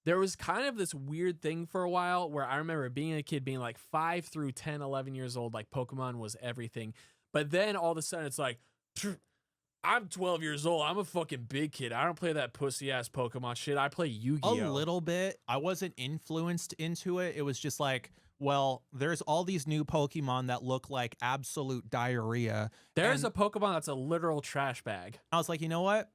there was kind of this weird thing for a while where I remember being a kid being like 5 through 10, 11 years old, like Pokemon was everything. But then all of a sudden it's like, I'm 12 years old. I'm a fucking big kid. I don't play that pussy ass Pokemon shit. I play Yu-Gi-Oh. A little bit. I wasn't influenced into it. It was just like, well, there's all these new Pokemon that look like absolute diarrhea. There's a Pokemon that's a literal trash bag. I was like, you know what?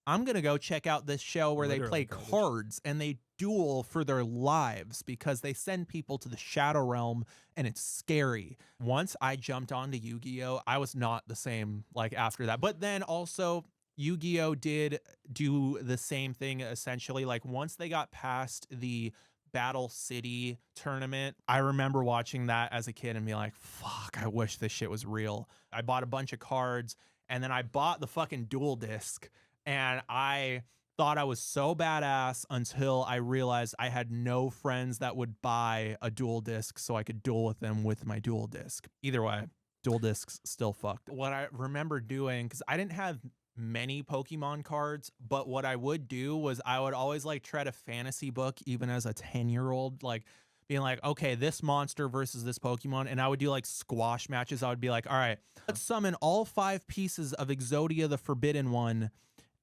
I'm going to go check out this show where Literally they play garbage. cards and they duel for their lives because they send people to the Shadow Realm and it's scary. Once I jumped onto Yu-Gi-Oh, I was not the same like after that. But then also Yu-Gi-Oh did do the same thing essentially. Like once they got past the Battle City tournament, I remember watching that as a kid and being like, fuck, I wish this shit was real. I bought a bunch of cards and then I bought the fucking dual disc. And I thought I was so badass until I realized I had no friends that would buy a dual disc so I could duel with them with my dual disc. Either way, dual discs still fucked. What I remember doing, because I didn't have many Pokemon cards, but what I would do was I would always like try to fantasy book even as a 10-year-old, like being like, okay, this monster versus this Pokemon. And I would do like squash matches. I would be like, all right, let's summon all 5 pieces of Exodia the Forbidden One.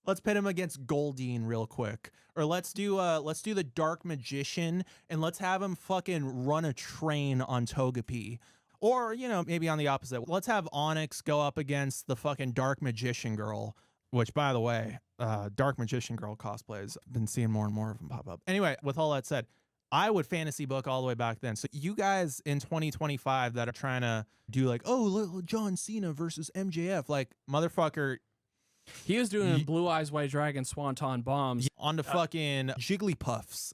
Let's pit him against Goldeen real quick. Or let's do the Dark Magician and let's have him fucking run a train on Togepi. Or, you know, maybe on the opposite. Let's have Onyx go up against the fucking Dark Magician Girl, which, by the way, Dark Magician Girl cosplays, I've been seeing more and more of them pop up. Anyway, with all that said, I would fantasy book all the way back then. So you guys in 2025 that are trying to do like, oh, little John Cena versus MJF, like, motherfucker, He was doing Blue Eyes White Dragon Swanton Bombs on the fucking Jigglypuffs.